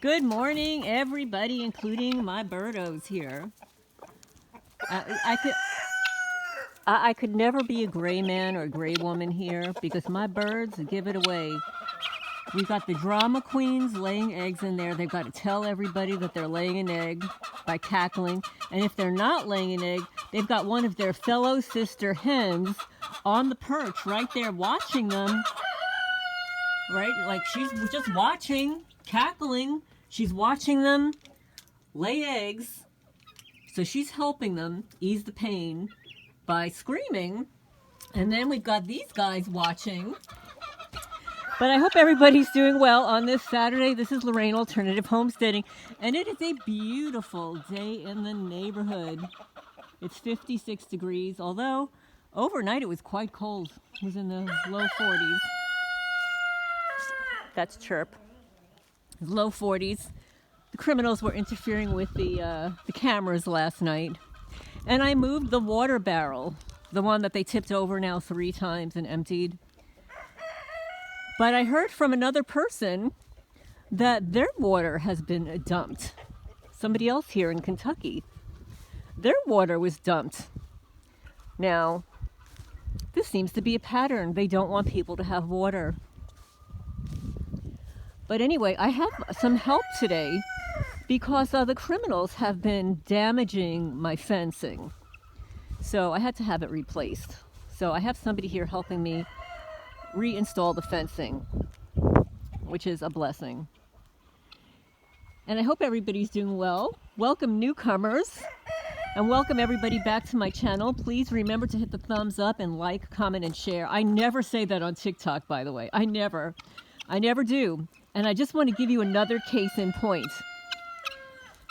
Good morning, everybody, including my birdos here. I could never be a gray man or a gray woman here because my birds give it away. We've got the drama queens laying eggs in there. They've got to tell everybody that they're laying an egg by cackling. And if they're not laying an egg, they've got one of their fellow sister hens on the perch right there watching them. Right? Like she's just watching, cackling. She's watching them lay eggs. So she's helping them ease the pain by screaming. And then we've got these guys watching. But I hope everybody's doing well on this Saturday. This is Lorraine Alternative Homesteading, and it is a beautiful day in the neighborhood. It's 56 degrees, although overnight it was quite cold. It was in the low 40s. That's Chirp. Low 40s. The criminals were interfering with the cameras last night. And I moved the water barrel, the one that they tipped over now 3 times and emptied. But I heard from another person that their water has been dumped. Somebody else here in Kentucky. Their water was dumped. Now, this seems to be a pattern. They don't want people to have water. But anyway, I have some help today because the criminals have been damaging my fencing. So I had to have it replaced. So I have somebody here helping me reinstall the fencing, which is a blessing. And I hope everybody's doing well. Welcome newcomers, and welcome everybody back to my channel. Please remember to hit the thumbs up and like, comment, and share. I never say that on TikTok, by the way. I never do. And I just want to give you another case in point.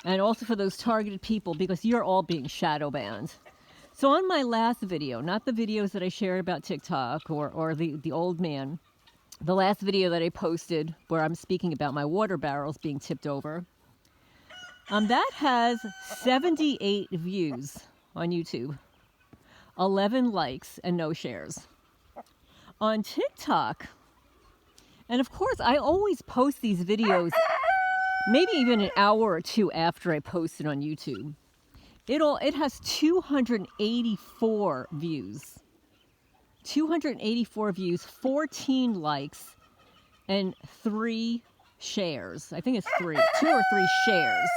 And also for those targeted people, because you're all being shadow banned. So on my last video, not the videos that I shared about TikTok or the old man, the last video that I posted where I'm speaking about my water barrels being tipped over, that has 78 views on YouTube, 11 likes, and no shares. On TikTok, and of course, I always post these videos maybe even an hour or 2 after I post it on YouTube. It has 284 views. 284 views, 14 likes, and 3 shares. I think it's 2 or 3 shares.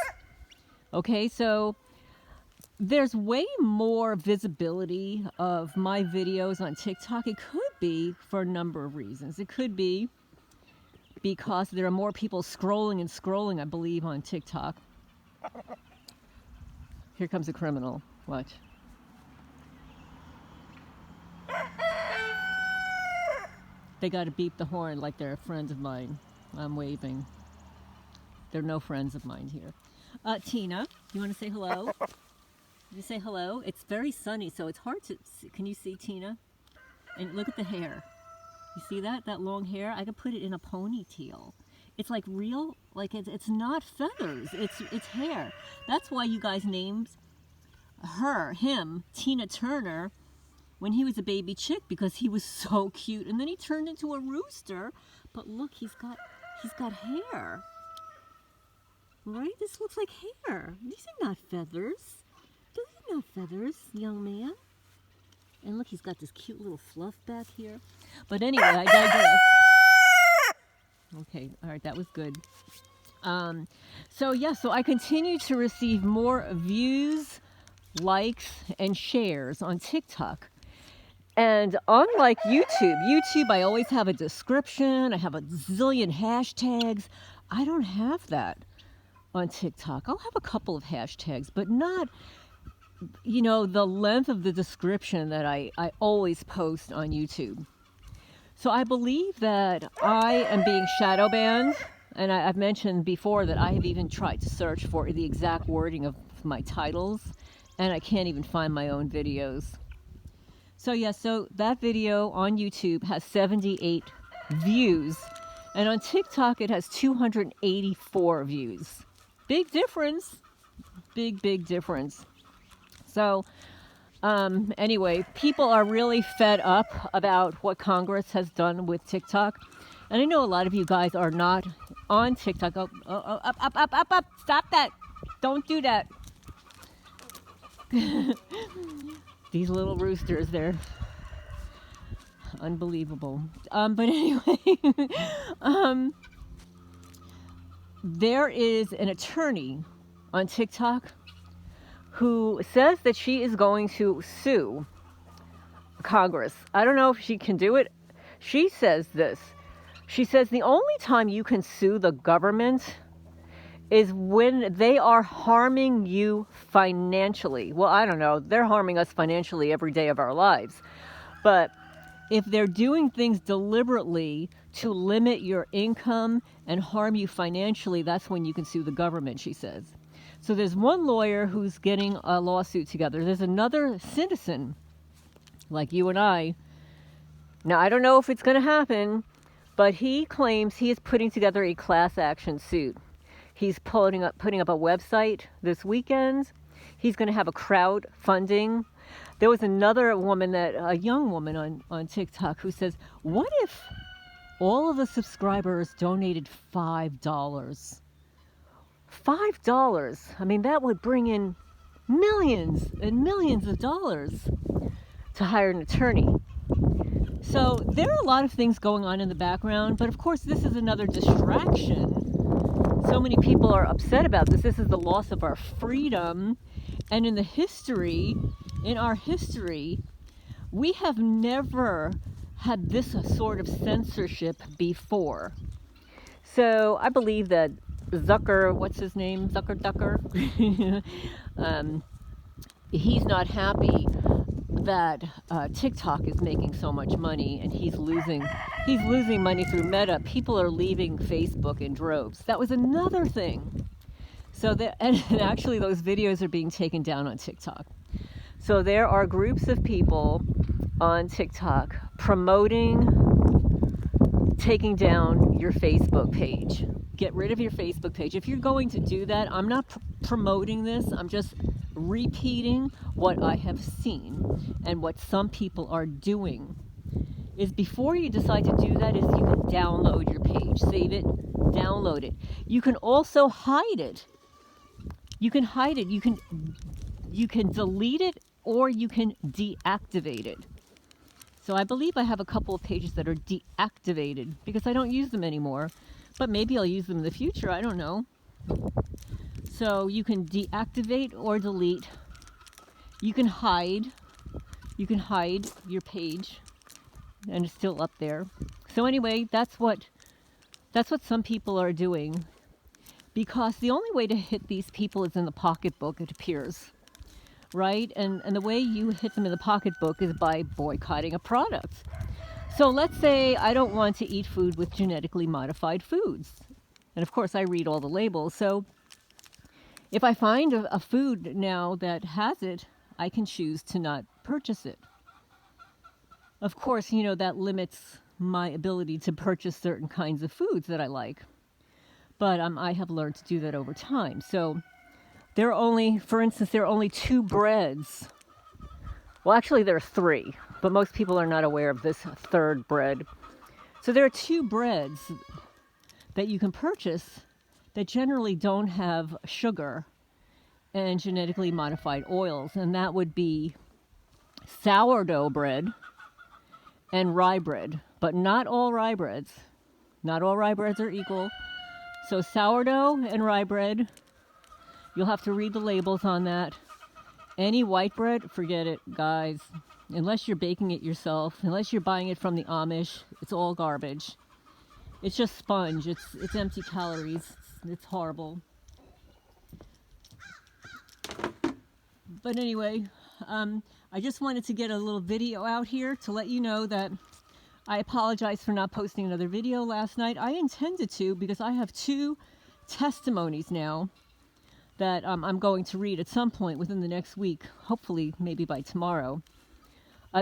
Okay, so there's way more visibility of my videos on TikTok. It could be for a number of reasons. It could be because there are more people scrolling and scrolling, I believe, on TikTok. Here comes a criminal. Watch. They got to beep the horn like they're friends of mine. I'm waving. They're no friends of mine here. Tina, you want to say hello? You say hello? It's very sunny, so it's hard to see. Can you see Tina? And look at the hair. You see that? That long hair? I could put it in a ponytail. It's like real, like it's not feathers, it's hair. That's why you guys named him, Tina Turner, when he was a baby chick, because he was so cute. And then he turned into a rooster. But look, he's got hair. Right? This looks like hair. These are not feathers. Those are not feathers, young man. And look, he's got this cute little fluff back here. But anyway, I digress. Okay, all right, that was good. So I continue to receive more views, likes, and shares on TikTok. And unlike YouTube, I always have a description. I have a zillion hashtags. I don't have that on TikTok. I'll have a couple of hashtags, but not, the length of the description that I always post on YouTube. So I believe that I am being shadow banned, and I've mentioned before that I have even tried to search for the exact wording of my titles, and I can't even find my own videos. So that video on YouTube has 78 views, and on TikTok it has 284 views. Big difference. Big difference. So anyway, people are really fed up about what Congress has done with TikTok. And I know a lot of you guys are not on TikTok. Oh, up. Stop that. Don't do that. These little roosters, they're unbelievable. But anyway, there is an attorney on TikTok who says that she is going to sue Congress. I don't know if she can do it. She says this. She says the only time you can sue the government is when they are harming you financially. Well, I don't know. They're harming us financially every day of our lives. But if they're doing things deliberately to limit your income and harm you financially, that's when you can sue the government, she says. So there's one lawyer who's getting a lawsuit together. There's another citizen, like you and I. Now, I don't know if it's going to happen, but he claims he is putting together a class action suit. He's putting up a website this weekend. He's going to have a crowdfunding. There was another woman, a young woman on TikTok, who says, what if all of the subscribers donated $5? $5. I mean, that would bring in millions and millions of dollars to hire an attorney. So there are a lot of things going on in the background, but of course this is another distraction. So many people are upset about this. This is the loss of our freedom. And in our history, we have never had this sort of censorship before. So I believe that what's his name? Zucker, he's not happy that TikTok is making so much money, and he's losing money through Meta. People are leaving Facebook in droves. That was another thing. So and actually those videos are being taken down on TikTok. So there are groups of people on TikTok promoting taking down your Facebook page. Get rid of your Facebook page. If you're going to do that, I'm not promoting this. I'm just repeating what I have seen and what some people are doing. Is before you decide to do that, is you can download your page, save it, download it. You can also hide it. You can hide it. You can delete it, or you can deactivate it. So I believe I have a couple of pages that are deactivated because I don't use them anymore. But maybe I'll use them in the future. I don't know. So you can deactivate or delete. You can hide. You can hide your page, and it's still up there. So anyway, that's what some people are doing, because the only way to hit these people is in the pocketbook, it appears, right? And the way you hit them in the pocketbook is by boycotting a product. So let's say I don't want to eat food with genetically modified foods. And of course I read all the labels. So if I find a food now that has it, I can choose to not purchase it. Of course, that limits my ability to purchase certain kinds of foods that I like. But I have learned to do that over time. So for instance, there are only 2 breads. Well, actually there are 3, but most people are not aware of this 3rd bread. So there are 2 breads that you can purchase that generally don't have sugar and genetically modified oils, and that would be sourdough bread and rye bread, but not all rye breads. Not all rye breads are equal. So sourdough and rye bread, you'll have to read the labels on that. Any white bread, forget it, guys. Unless you're baking it yourself, unless you're buying it from the Amish, it's all garbage. It's just sponge. It's empty calories. It's horrible. But anyway, I just wanted to get a little video out here to let you know that I apologize for not posting another video last night. I intended to, because I have 2 testimonies now that I'm going to read at some point within the next week, hopefully maybe by tomorrow.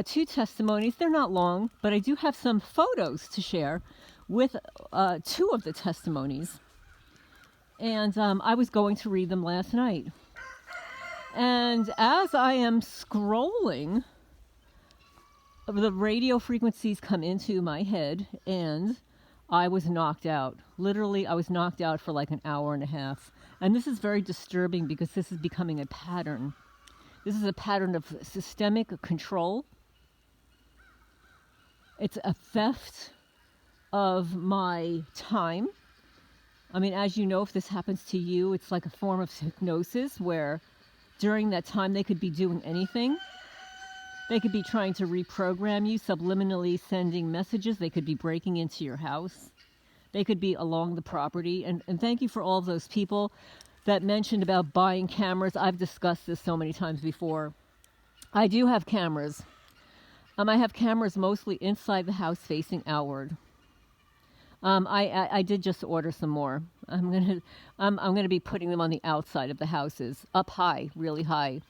2 testimonies. They're not long, but I do have some photos to share with 2 of the testimonies. And I was going to read them last night. And as I am scrolling, the radio frequencies come into my head, and I was knocked out. Literally, I was knocked out for like an hour and a half. And this is very disturbing because this is becoming a pattern. This is a pattern of systemic control. It's a theft of my time. I mean, as you know, if this happens to you, it's like a form of hypnosis where during that time they could be doing anything. They could be trying to reprogram you, subliminally sending messages. They could be breaking into your house. They could be along the property. And thank you for all of those people that mentioned about buying cameras. I've discussed this so many times before. I do have cameras. I have cameras mostly inside the house facing outward. I did just order some more. I'm gonna be putting them on the outside of the houses, up high, really high,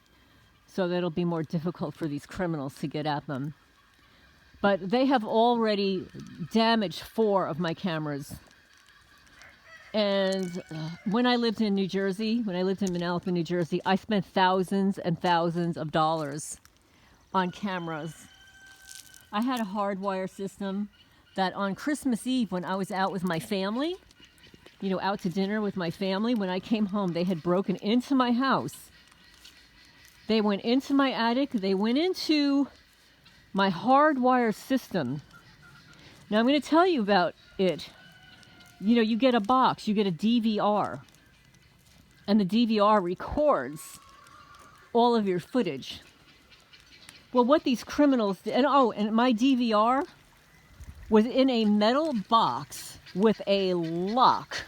so that it'll be more difficult for these criminals to get at them. But they have already damaged 4 of my cameras. And when I lived in New Jersey, when I lived in Manalapan, New Jersey, I spent thousands and thousands of dollars on cameras. I had a hardwire system that on Christmas Eve, when I was out with my family, you know, out to dinner with my family, when I came home, they had broken into my house. They went into my attic. They went into my hardwire system. Now, I'm going to tell you about it. You know, you get a box, you get a DVR, and the DVR records all of your footage. Well, what these criminals did, and my DVR was in a metal box with a lock.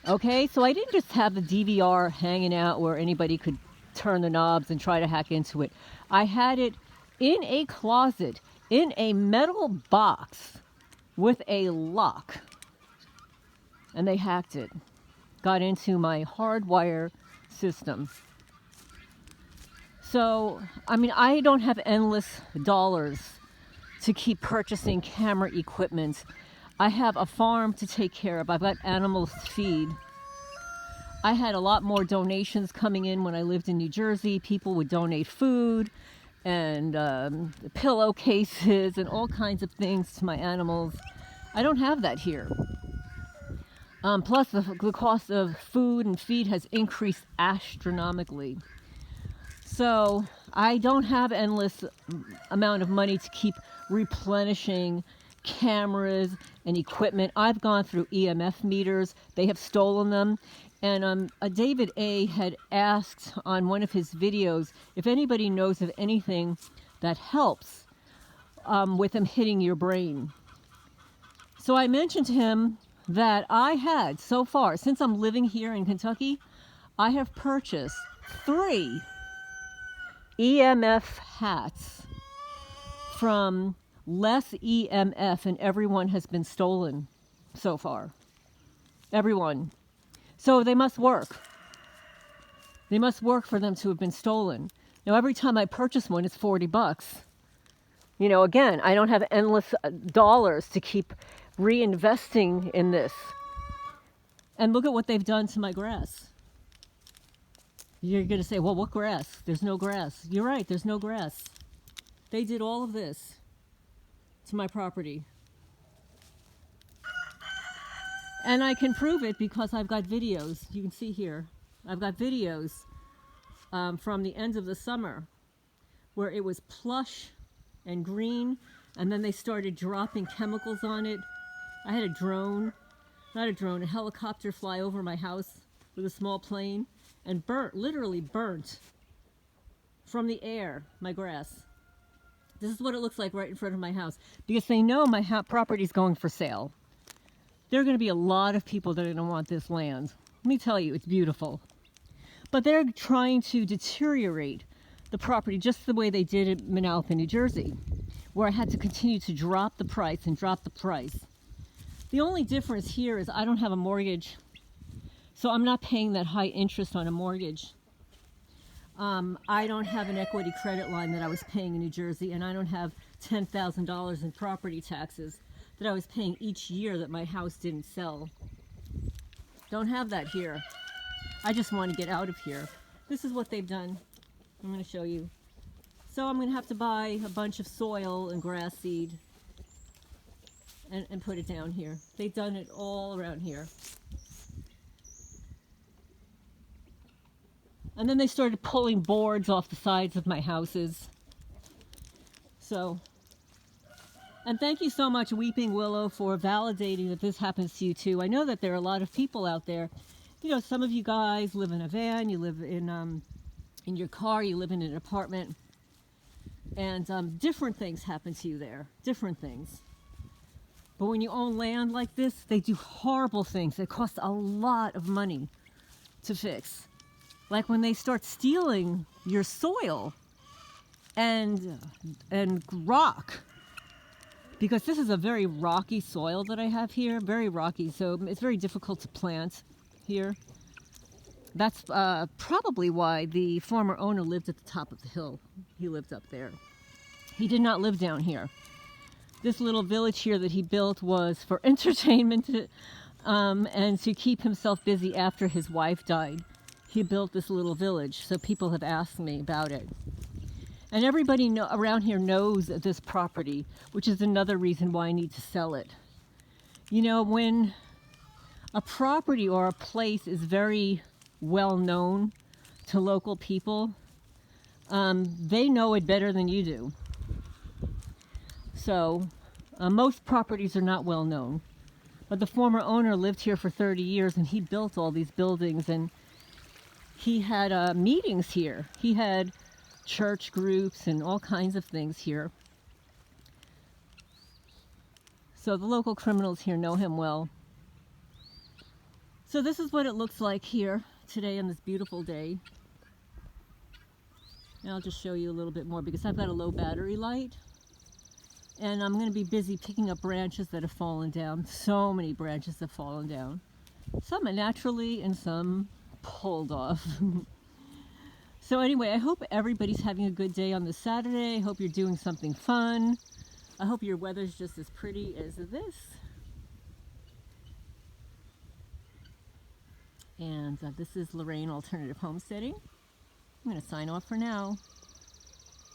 Okay, so I didn't just have the DVR hanging out where anybody could turn the knobs and try to hack into it. I had it in a closet, in a metal box with a lock. And they hacked it, got into my hardwire system. So, I mean, I don't have endless dollars to keep purchasing camera equipment. I have a farm to take care of. I've got animals to feed. I had a lot more donations coming in when I lived in New Jersey. People would donate food and pillowcases and all kinds of things to my animals. I don't have that here. Plus, the cost of food and feed has increased astronomically. So I don't have endless amount of money to keep replenishing cameras and equipment. I've gone through EMF meters. They have stolen them. And David A. had asked on one of his videos if anybody knows of anything that helps with them hitting your brain. So I mentioned to him that I had, so far, since I'm living here in Kentucky, I have purchased 3 EMF hats from Less EMF, and everyone has been stolen so far. Everyone. So they must work. They must work for them to have been stolen. Now, every time I purchase one, it's $40. You know, again, I don't have endless dollars to keep reinvesting in this. And look at what they've done to my grass. You're going to say, well, what grass? There's no grass. You're right, there's no grass. They did all of this to my property. And I can prove it because I've got videos. You can see here. I've got videos from the end of the summer where it was plush and green, and then they started dropping chemicals on it. I had a drone, a helicopter fly over my house with a small plane and literally burnt from the air my grass. This is what it looks like right in front of my house because they know my property's going for sale. There are going to be a lot of people that are going to want this land. Let me tell you, it's beautiful. But they're trying to deteriorate the property just the way they did in Manalapan, New Jersey, where I had to continue to drop the price and drop the price. The only difference here is I don't have a mortgage, so I'm not paying that high interest on a mortgage. I don't have an equity credit line that I was paying in New Jersey, and I don't have $10,000 in property taxes that I was paying each year that my house didn't sell. Don't have that here. I just want to get out of here. This is what they've done. I'm going to show you. So I'm going to have to buy a bunch of soil and grass seed. and put it down here. They've done it all around here. And then they started pulling boards off the sides of my houses. So, and thank you so much, Weeping Willow, for validating that this happens to you too. I know that there are a lot of people out there. You know, some of you guys live in a van, you live in your car, you live in an apartment, and different things happen to you there, different things. But when you own land like this, they do horrible things. It costs a lot of money to fix. Like when they start stealing your soil and rock, because this is a very rocky soil that I have here, very rocky, so it's very difficult to plant here. That's probably why the former owner lived at the top of the hill. He lived up there. He did not live down here. This little village here that he built was for entertainment and to keep himself busy after his wife died. He built this little village, so people have asked me about it. And everybody around here knows this property, which is another reason why I need to sell it. You know, when a property or a place is very well known to local people, they know it better than you do. So most properties are not well known. But the former owner lived here for 30 years and he built all these buildings, and he had meetings here. He had church groups and all kinds of things here. So the local criminals here know him well. So this is what it looks like here today on this beautiful day. And I'll just show you a little bit more because I've got a low battery light. And I'm going to be busy picking up branches that have fallen down. So many branches have fallen down. Some naturally and some pulled off. So anyway, I hope everybody's having a good day on this Saturday. I hope you're doing something fun. I hope your weather's just as pretty as this. And this is Lorraine Alternative Homesteading. I'm going to sign off for now.